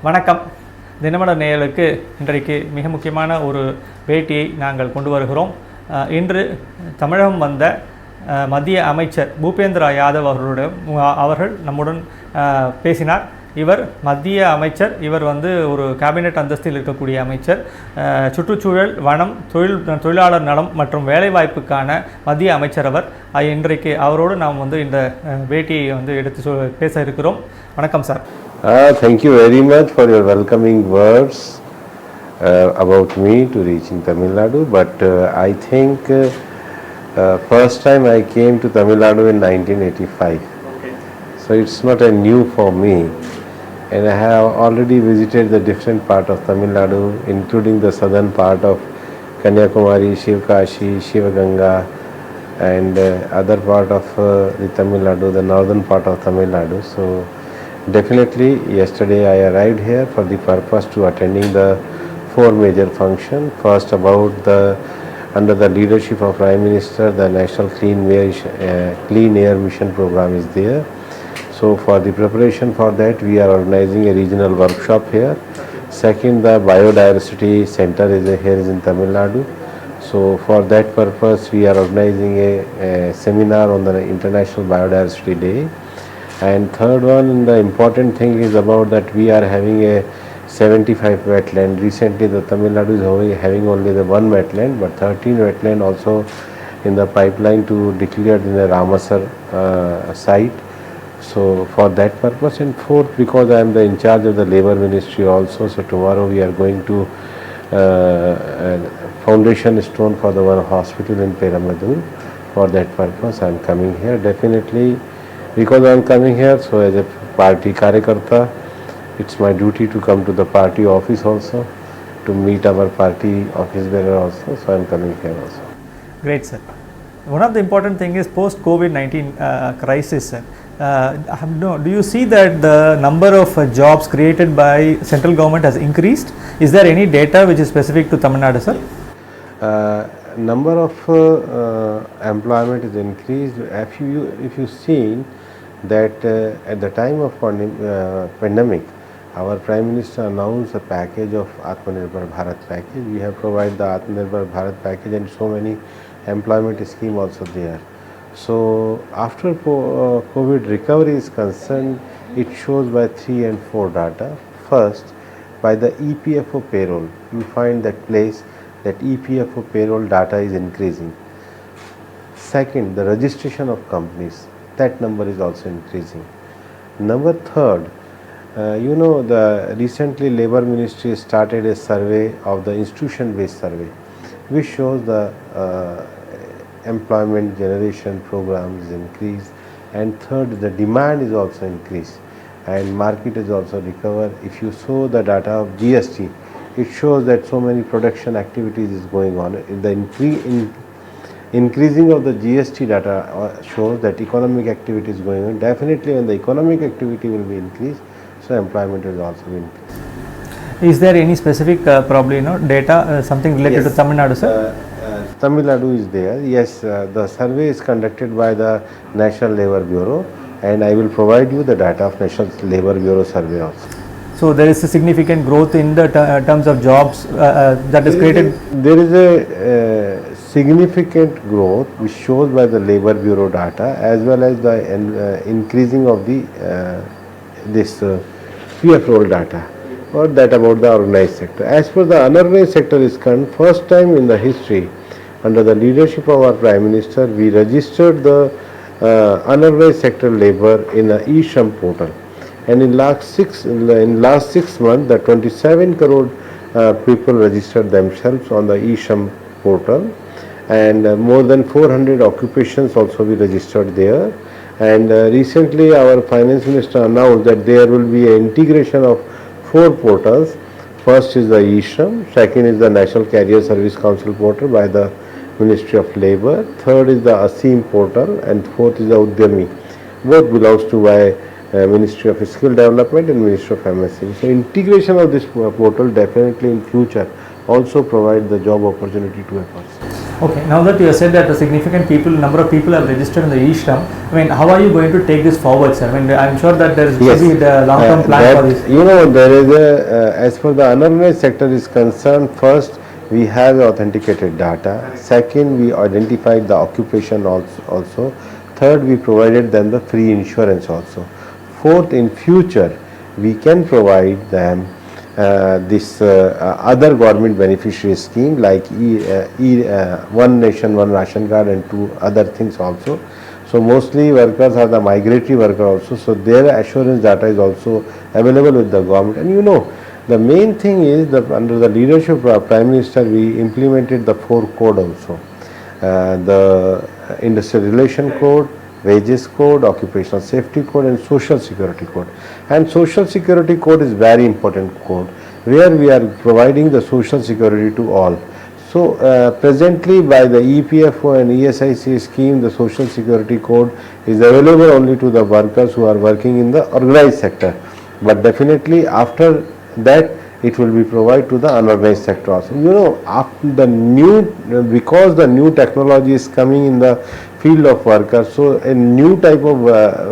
வணக்கம். தினமலர் நேயர்களுக்கு இன்றைக்கு மிக முக்கியமான ஒரு பேட்டியை நாங்கள் கொண்டு வருகிறோம். இன்று தமிழகம் வந்த மத்திய அமைச்சர் பூபேந்திரா யாதவ் அவர்கள் நம்முடன் பேசினார். இவர் மத்திய அமைச்சர். இவர் ஒரு கேபினெட் அந்தஸ்தில் இருக்கக்கூடிய அமைச்சர். சுற்றுச்சூழல், வனம், தொழிலாளர் நலம் மற்றும் வேலைவாய்ப்புக்கான மத்திய அமைச்சர் அவர். இன்றைக்கு அவரோடு நாம் இந்த பேட்டியை எடுத்து பேச இருக்கிறோம். வணக்கம் sir. Thank you very much for your welcoming words about me to reaching Tamil Nadu. But I think first time I came to Tamil Nadu in 1985. Okay. So it's not a new for me. And I have already visited the different part of Tamil Nadu, including the southern part of Kanyakumari, Shivkashi, Shivaganga, and other part of the Tamil Nadu, the northern part of Tamil Nadu. So definitely yesterday I arrived here for the purpose to attending the four major functions. First, about under the leadership of Prime Minister, the National Clean Air Mission program is there. So for the preparation for that, we are organizing a regional workshop here. Second, the biodiversity center is here in Tamil Nadu. So for that purpose, we are organizing a seminar on the International Biodiversity Day. And third one, the important thing is about that we are having a 75 wetland. Recently the Tamil Nadu is having only the one wetland, but 13 wetland also in the pipeline to declare in the Ramasar site. So for that purpose. And fourth, because I am the in charge of the labor ministry also, so tomorrow we are going to foundation stone for the one hospital in Peramadu. For that purpose I am coming here. Definitely because I am coming here, so as a party Karyakarta, it's my duty to come to the party office also, to meet our party office bearer also, so I am coming here also. Great, sir. One of the important thing is post-COVID-19 crisis, sir. Do you see that the number of jobs created by central government has increased? Is there any data which is specific to Tamil Nadu, sir? Number of employment is increased. If you seen that at the time of pandemic, our Prime Minister announced a package of Atmanirbhar Bharat package. We have provided the Atmanirbhar Bharat package and so many employment scheme also there. So after COVID recovery is concerned, it shows by 3 and 4 data. First, by the EPFO payroll, you find that place that EPFO payroll data is increasing. Second, the registration of companies, that number is also increasing. Number third, the recently Labour Ministry started a survey of the institution-based survey, which shows the employment generation program is increased. And third, the demand is also increased and market is also recovered. If you saw the data of GST, it shows that so many production activities is going on. The increasing of the GST data shows that economic activity is going on. Definitely when the economic activity will be increased, so employment will also be increased. Is there any specific probably data something related to Tamil Nadu, sir? Tamil Nadu is there. Yes, the survey is conducted by the National Labour Bureau, and I will provide you the data of National Labour Bureau survey also. So there is a significant growth in the terms of jobs that is created. There is a significant growth which shows by the Labour Bureau data, as well as the increasing of the this PF roll data, or that about the organized sector. As per the unorganized sector is concerned, first time in the history, under the leadership of our Prime Minister, we registered the unorganized sector labor in the e-Shram portal. And in last 6 months, the 27 crore people registered themselves on the e-Shram portal, and more than 400 occupations also be registered there. And recently our Finance Minister announced that there will be an integration of 4 portals. First is the e-Shram, second is the National Career Service Council portal by the Ministry of Labour, third is the ASEEM portal, and fourth is the Udyami. Both belongs to by Ministry of Skill Development and Ministry of MSC. So integration of this portal definitely in future also provide the job opportunity to a person. Okay, now that you have said that a significant number of people have registered in the e-Shram, I mean, how are you going to take this forward, sir? I mean, I'm sure that there is maybe the long-term plan for this. You know, there is as for the unorganized sector is concerned, first we have authenticated data. Second, we identified the occupation also. Third, we provided them the free insurance also. Fourth, in future, we can provide them this other government beneficiary scheme like One Nation, One Ration Card and two other things also. So mostly workers are the migratory worker also, so their assurance data is also available with the government. And you know, the main thing is that under the leadership of Prime Minister, we implemented the 4 code also. The Industrial Relation Code, Wages Code, Occupational Safety Code and Social Security Code. And Social Security Code is very important code where we are providing the social security to all. So presently by the EPFO and ESIC scheme, the Social Security Code is available only to the workers who are working in the organized sector. But definitely after that it will be provided to the unorganized sector also. You know, after the because the new technology is coming in the field of workers, so a new type of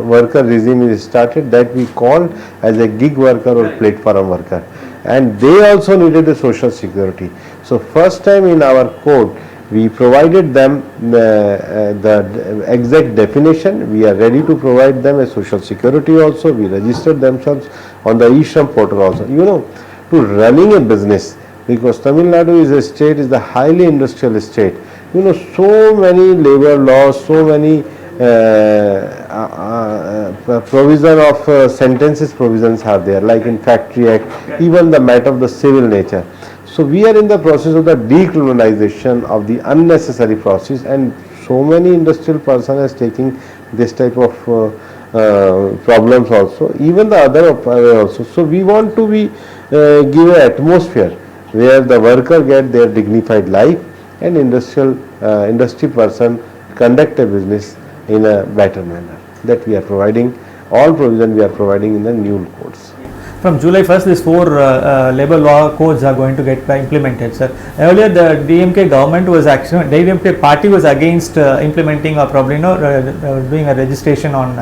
worker regime is started that we call as a gig worker or platform worker, and they also needed a social security. So first time in our code we provided them the exact definition. We are ready to provide them a social security also. We registered themselves on the e-Shram portal also. You know, to running a business, because Tamil Nadu is a state, is the highly industrial state. You know, so many labor laws, so many provision of sentences provisions are there, like in Factory Act, even the matter of the civil nature. So we are in the process of the decriminalization of the unnecessary process, and so many industrial person is taking this type of problems also, even the other also. So we want to be give an atmosphere where the worker get their dignified life and industry person conduct a business in a better manner. That we are providing, all provision we are providing in the new codes. From July 1st, these 4 labor law codes are going to get implemented, sir. Earlier, the DMK government was actually, DMK party was against implementing or probably doing a registration on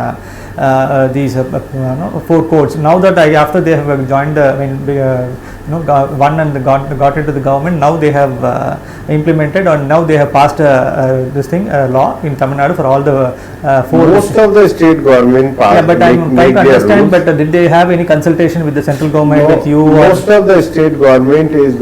these 4 codes. Now that after they have joined, won and got into the government, now they have implemented, or now they have passed this thing law in Tamil Nadu for all the 4. Most of the state government passed. Yeah, but I'm trying to understand. But did they have any consultation with the central government, with you? Most of the state government is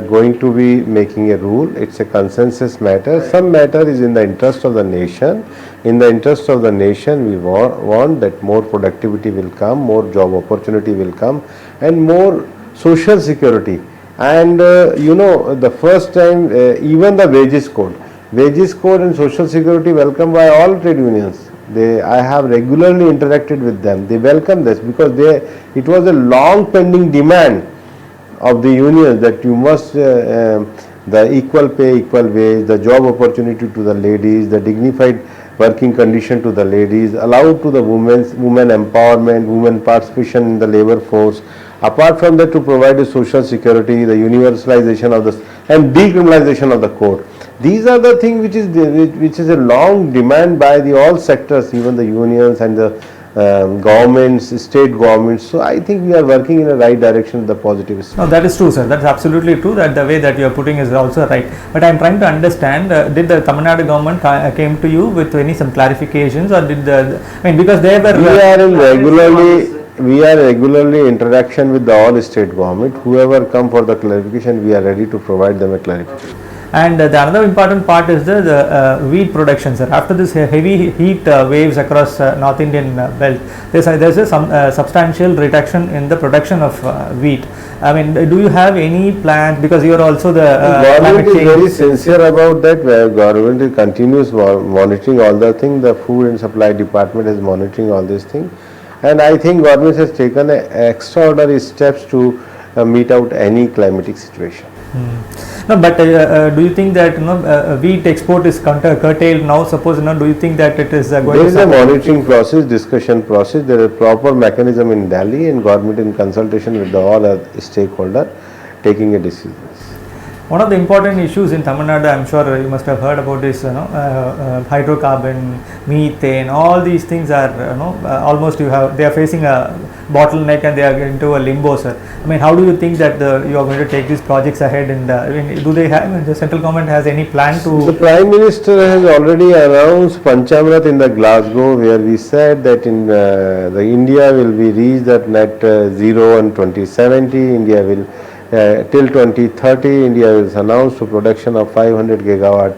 going to be making a rule. It's a consensus matter. Some matter is in the interest of the nation. In the interest of the nation, we want that more productivity will come, more job opportunity will come, and more social security. And you know, the first time even the wages code and social security welcomed by all trade unions. I have regularly interacted with them. They welcome this because it was a long pending demand of the unions that you must the equal pay, equal wage, the job opportunity to the ladies, the dignified working condition to the ladies, allowed to the women empowerment, women participation in the labor force. Apart from that, to provide a social security, the universalization of this and decriminalization of the code. These are the things which is a long demand by the all sectors, even the unions and the governments, state governments. So I think we are working in the right direction, the positive spirit. No, that is true, sir. That's absolutely true. That the way that you are putting is also right. But I am trying to understand. Did the Tamil Nadu government came to you with some clarifications, or did because they were we are regularly interaction with the all state government. Whoever come for the clarification, we are ready to provide them a clarification. And the another important part is the wheat production, sir. After this heavy heat waves across North Indian belt, there's a substantial reduction in the production of wheat. I mean, do you have any plans? Because you are also the government is very sincere about that. Government continues monitoring all the things. The food and supply department is monitoring all these things, and I think government has taken extraordinary steps to meet out any climatic situation. No, but do you think that wheat export is curtailed now? Suppose do you think that it is going? There is a monitoring process, discussion process. There is a proper mechanism in Delhi, and government in consultation with all stakeholders taking a decision. One of the important issues in Tamil Nadu, I'm sure you must have heard about this, hydrocarbon, methane, all these things are, almost they are facing a bottleneck and they are into a limbo, sir. I mean, how do you think that you are going to take these projects ahead? And do they have, the central government has any plan to? The Prime Minister has already announced Panchamrat in the Glasgow, where we said that in the India will be reached at net zero in 2070. India will till 2030, India has announced to production of 500 gigawatt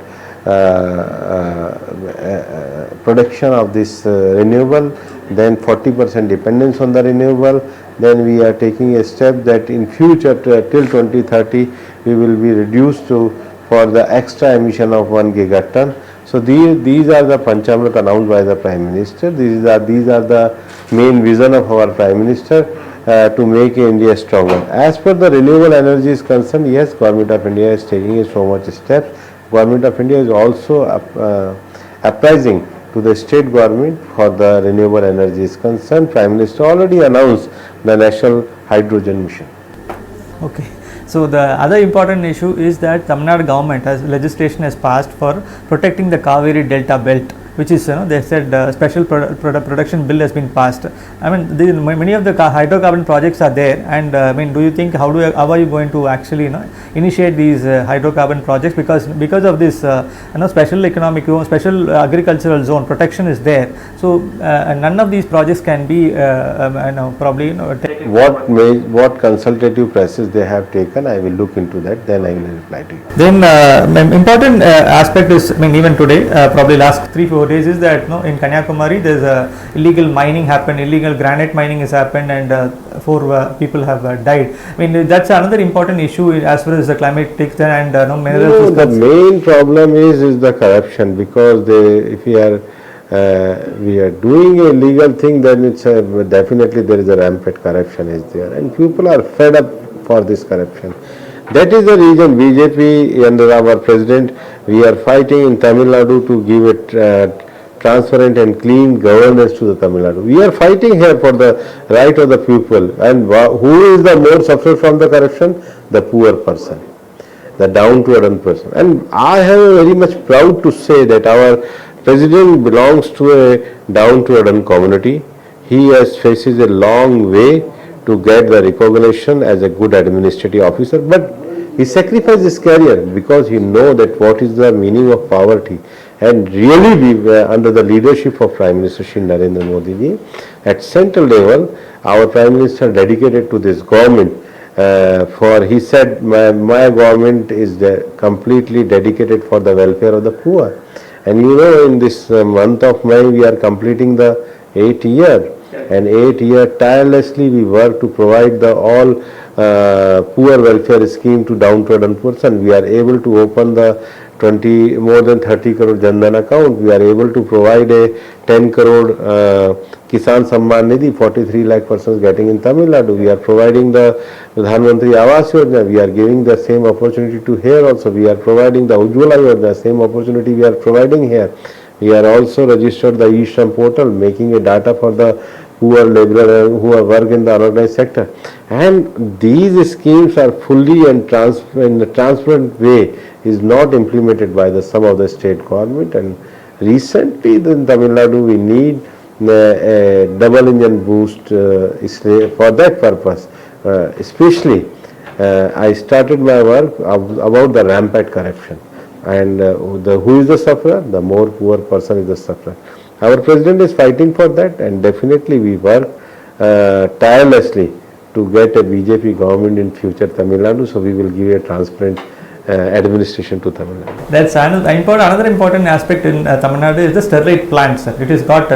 production of this renewable, then 40% dependence on the renewable. Then we are taking a step that in future till 2030 we will be reduced to for the extra emission of 1 gigaton. So these are the Panchamrat announced by the Prime Minister. These are the main vision of our Prime Minister. To make India stronger. As per the renewable energy is concerned, yes, Government of India is taking so much steps. Government of India is also apprising to the state government for the renewable energy is concerned. Prime Minister already announced the National Hydrogen Mission. Okay. So the other important issue is that Tamil Nadu government legislation has passed for protecting the Kaveri Delta belt, which is, they said special production bill has been passed. I mean, many of the hydrocarbon projects are there, and I mean, do you think how are you going to actually initiate these hydrocarbon projects, because of this special economic zone, special agricultural zone protection is there, so none of these projects can be probably taken. What consultative process they have taken, I will look into that, then I will reply to you. Then important aspect is, I mean, even today, probably last 3-4 days, is that in Kanyakumari there's illegal mining happened, illegal granite mining has happened, and 4 people have died. I mean, that's another important issue as far as the climatic and minerals. The main problem is the corruption, because if we are doing a legal thing, then it's definitely there is a rampant corruption is there, and people are fed up for this corruption. That is the reason BJP under our president, we are fighting in Tamil Nadu to give it transparent and clean governance to the Tamil Nadu. We are fighting here for the right of the people, and who is the more suffer from the corruption? The poor person, the down-to-earth person. And I am very much proud to say that our president belongs to a down-to-earth community. He has faces a long way to get the recognition as a good administrative officer, but he sacrificed his career because he knows that what is the meaning of poverty. And really, we were under the leadership of Prime Minister Shri Narendra Modi ji, at central level, our Prime Minister dedicated to this government. For he said, my government is completely dedicated for the welfare of the poor. And in this month of May, we are completing the 8th year. And 8 years tirelessly we work to provide the all poor welfare scheme to down-to-earth person. We are able to open the more than 30 crore Jandan account. We are able to provide a 10 crore Kisan Samman Nidhi, 43 lakh persons getting in Tamil Nadu. We are providing the Pradhan Mantri Awas Yojana. We are giving the same opportunity to here also. We are providing the Ujjwala Yojana, same opportunity we are providing here. We are also registered the e-Shram portal, making a data for the poor laborer who work in the unorganized sector. And these schemes are fully and in a transparent way is not implemented by some of the state government. And recently in Tamil Nadu we need a double engine boost for that purpose. Especially I started my work about the rampant corruption. And who is the sufferer? The more poor person is the sufferer. Our president is fighting for that, and definitely we work tirelessly to get a BJP government in future Tamil Nadu, so we will give a transparent administration to Tamil Nadu. That's another important aspect in Tamil Nadu is the sterilite plant, sir. It is got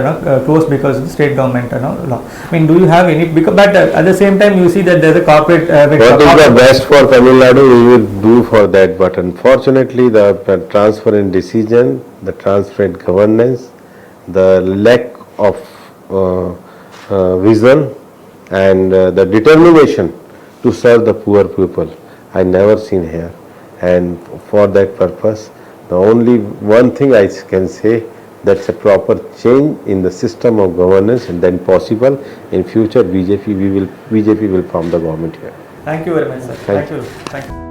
closed because of the state government law. I mean, do you have any? But at the same time, you see that there is a corporate. What is the best for Tamil Nadu? We will do for that. But unfortunately, the transparent decision, the transparent governance, the lack of vision and the determination to serve the poor people, I never seen here. And for that purpose, the only one thing I can say, that's a proper change in the system of governance, and then possible in future BJP will form the government here. Thank you very much, sir. Thank you.